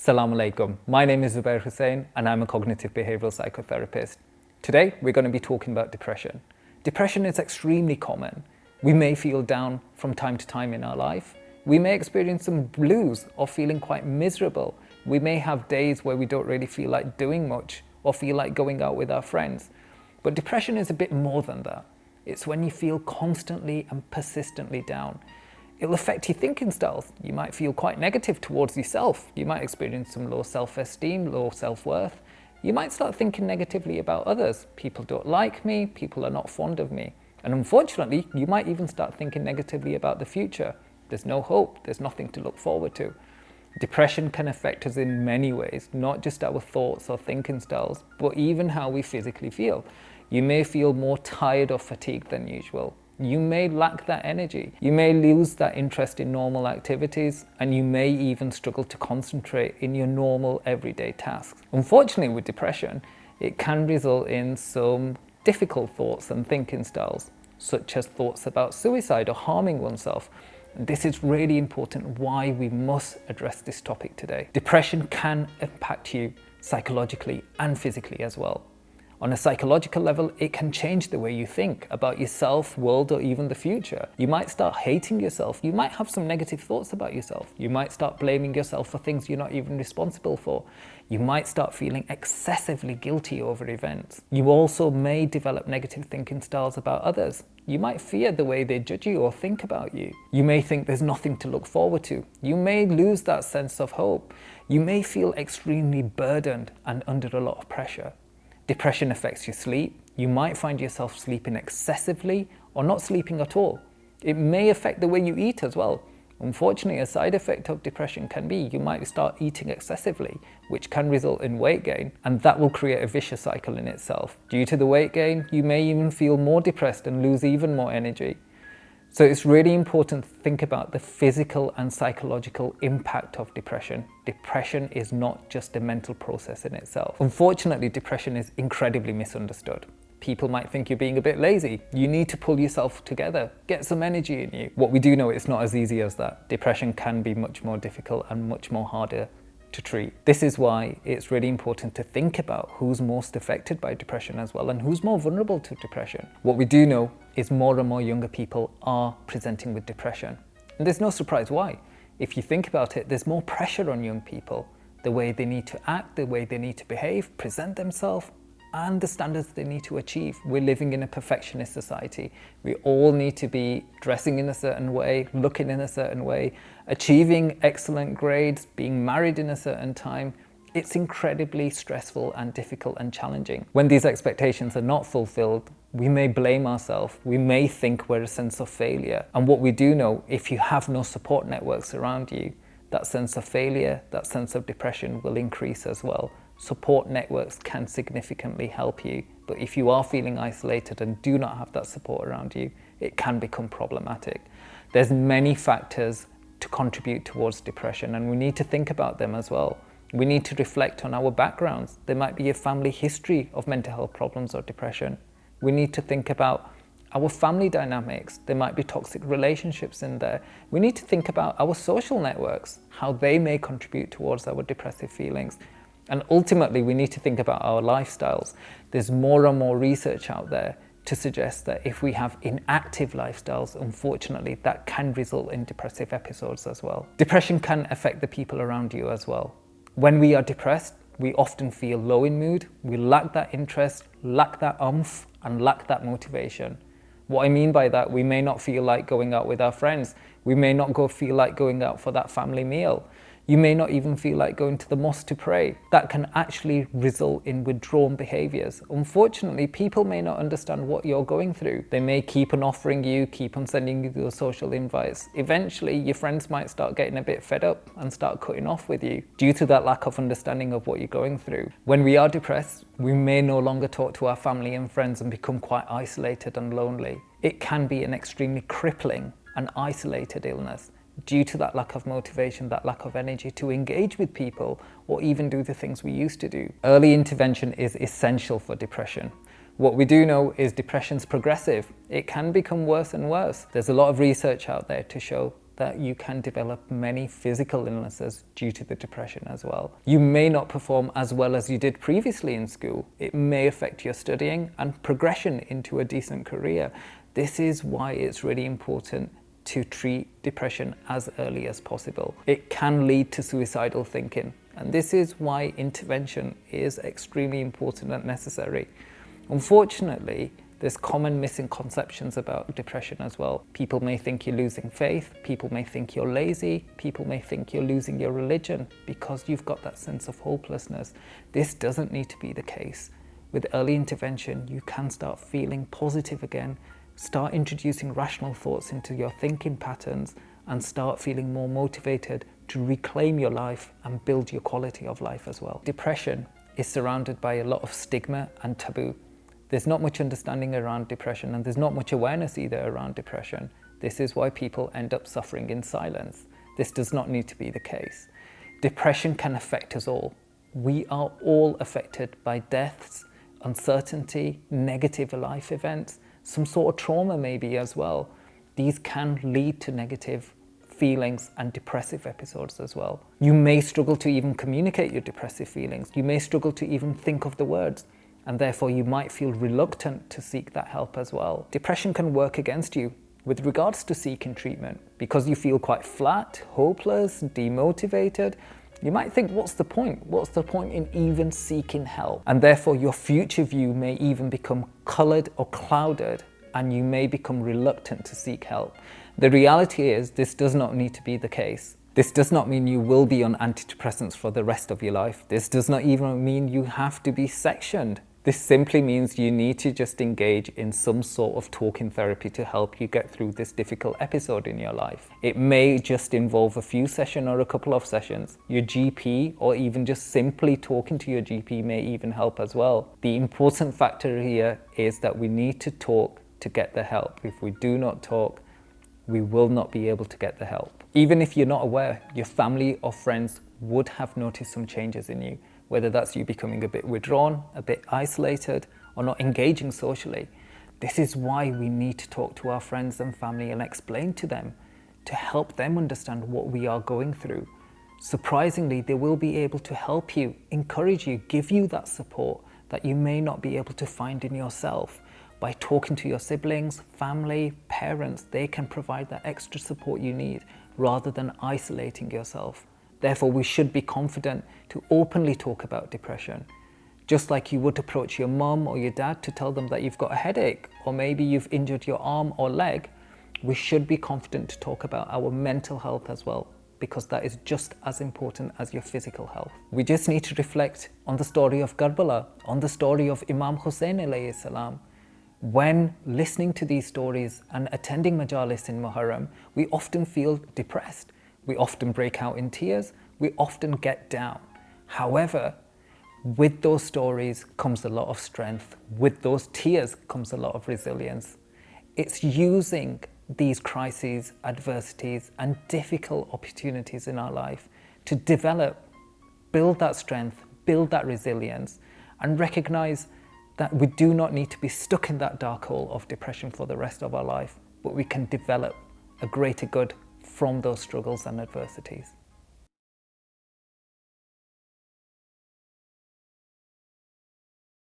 Assalamu alaikum. My name is Zubeir Husssain and I'm a cognitive behavioral psychotherapist. Today, we're going to be talking about depression. Depression is extremely common. We may feel down from time to time in our life. We may experience some blues or feeling quite miserable. We may have days where we don't really feel like doing much or feel like going out with our friends. But depression is a bit more than that. It's when you feel constantly and persistently down. It'll affect your thinking styles. You might feel quite negative towards yourself. You might experience some low self-esteem, low self-worth. You might start thinking negatively about others. People don't like me, people are not fond of me. And unfortunately, you might even start thinking negatively about the future. There's no hope, there's nothing to look forward to. Depression can affect us in many ways, not just our thoughts or thinking styles, but even how we physically feel. You may feel more tired or fatigued than usual. You may lack that energy. You may lose that interest in normal activities, and you may even struggle to concentrate in your normal everyday tasks. Unfortunately, with depression, it can result in some difficult thoughts and thinking styles, such as thoughts about suicide or harming oneself. And this is really important why we must address this topic today. Depression can impact you psychologically and physically as well. On a psychological level, it can change the way you think about yourself, world, or even the future. You might start hating yourself. You might have some negative thoughts about yourself. You might start blaming yourself for things you're not even responsible for. You might start feeling excessively guilty over events. You also may develop negative thinking styles about others. You might fear the way they judge you or think about you. You may think there's nothing to look forward to. You may lose that sense of hope. You may feel extremely burdened and under a lot of pressure. Depression affects your sleep. You might find yourself sleeping excessively or not sleeping at all. It may affect the way you eat as well. Unfortunately, a side effect of depression can be you might start eating excessively, which can result in weight gain, and that will create a vicious cycle in itself. Due to the weight gain, you may even feel more depressed and lose even more energy. So it's really important to think about the physical and psychological impact of depression. Depression is not just a mental process in itself. Unfortunately, depression is incredibly misunderstood. People might think you're being a bit lazy. You need to pull yourself together, get some energy in you. What we do know, it's not as easy as that. Depression can be much more difficult and much more harder to treat. This is why it's really important to think about who's most affected by depression as well and who's more vulnerable to depression. What we do know is more and more younger people are presenting with depression. And there's no surprise why. If you think about it, there's more pressure on young people, the way they need to act, the way they need to behave, present themselves, and the standards they need to achieve. We're living in a perfectionist society. We all need to be dressing in a certain way, looking in a certain way, achieving excellent grades, being married in a certain time. It's incredibly stressful and difficult and challenging. When these expectations are not fulfilled, we may blame ourselves. We may think we're a sense of failure. And what we do know, if you have no support networks around you, that sense of failure, that sense of depression will increase as well. Support networks can significantly help you, but if you are feeling isolated and do not have that support around you, it can become problematic. There's many factors to contribute towards depression, and we need to think about them as well. We need to reflect on our backgrounds. There might be a family history of mental health problems or depression. We need to think about our family dynamics. There might be toxic relationships in there. We need to think about our social networks, how they may contribute towards our depressive feelings. And ultimately, we need to think about our lifestyles. There's more and more research out there to suggest that if we have inactive lifestyles, unfortunately, that can result in depressive episodes as well. Depression can affect the people around you as well. When we are depressed, we often feel low in mood. We lack that interest, lack that oomph, and lack that motivation. What I mean by that, we may not feel like going out with our friends. We may not feel like going out for that family meal. You may not even feel like going to the mosque to pray. That can actually result in withdrawn behaviors. Unfortunately, people may not understand what you're going through. They may keep on offering you, keep on sending you those social invites. Eventually, your friends might start getting a bit fed up and start cutting off with you due to that lack of understanding of what you're going through. When we are depressed, we may no longer talk to our family and friends and become quite isolated and lonely. It can be an extremely crippling and isolated illness due to that lack of motivation, that lack of energy to engage with people or even do the things we used to do. Early intervention is essential for depression. What we do know is depression's progressive. It can become worse and worse. There's a lot of research out there to show that you can develop many physical illnesses due to the depression as well. You may not perform as well as you did previously in school. It may affect your studying and progression into a decent career. This is why it's really important to treat depression as early as possible. It can lead to suicidal thinking, and this is why intervention is extremely important and necessary. Unfortunately, there's common misconceptions about depression as well. People may think you're losing faith, people may think you're lazy, people may think you're losing your religion because you've got that sense of hopelessness. This doesn't need to be the case. With early intervention, you can start feeling positive again, start introducing rational thoughts into your thinking patterns, and start feeling more motivated to reclaim your life and build your quality of life as well. Depression is surrounded by a lot of stigma and taboo. There's not much understanding around depression, and there's not much awareness either around depression. This is why people end up suffering in silence. This does not need to be the case. Depression can affect us all. We are all affected by deaths, uncertainty, negative life events, some sort of trauma maybe as well. These can lead to negative feelings and depressive episodes as well. You may struggle to even communicate your depressive feelings. You may struggle to even think of the words, and therefore you might feel reluctant to seek that help as well. Depression can work against you with regards to seeking treatment because you feel quite flat, hopeless, demotivated. You might think, what's the point? What's the point in even seeking help? And therefore your future view may even become colored or clouded, and you may become reluctant to seek help. The reality is this does not need to be the case. This does not mean you will be on antidepressants for the rest of your life. This does not even mean you have to be sectioned. This simply means you need to just engage in some sort of talking therapy to help you get through this difficult episode in your life. It may just involve a few sessions or a couple of sessions. Your GP, or even just simply talking to your GP, may even help as well. The important factor here is that we need to talk to get the help. If we do not talk, we will not be able to get the help. Even if you're not aware, your family or friends would have noticed some changes in you, whether that's you becoming a bit withdrawn, a bit isolated, or not engaging socially. This is why we need to talk to our friends and family and explain to them, to help them understand what we are going through. Surprisingly, they will be able to help you, encourage you, give you that support that you may not be able to find in yourself. By talking to your siblings, family, parents, they can provide that extra support you need rather than isolating yourself. Therefore, we should be confident to openly talk about depression. Just like you would approach your mum or your dad to tell them that you've got a headache, or maybe you've injured your arm or leg, we should be confident to talk about our mental health as well, because that is just as important as your physical health. We just need to reflect on the story of Karbala, on the story of Imam Husssain alayhi salam. When listening to these stories and attending majalis in Muharram, we often feel depressed. We often break out in tears. We often get down. However, with those stories comes a lot of strength. With those tears comes a lot of resilience. It's using these crises, adversities, and difficult opportunities in our life to develop, build that strength, build that resilience, and recognize that we do not need to be stuck in that dark hole of depression for the rest of our life, but we can develop a greater good from those struggles and adversities.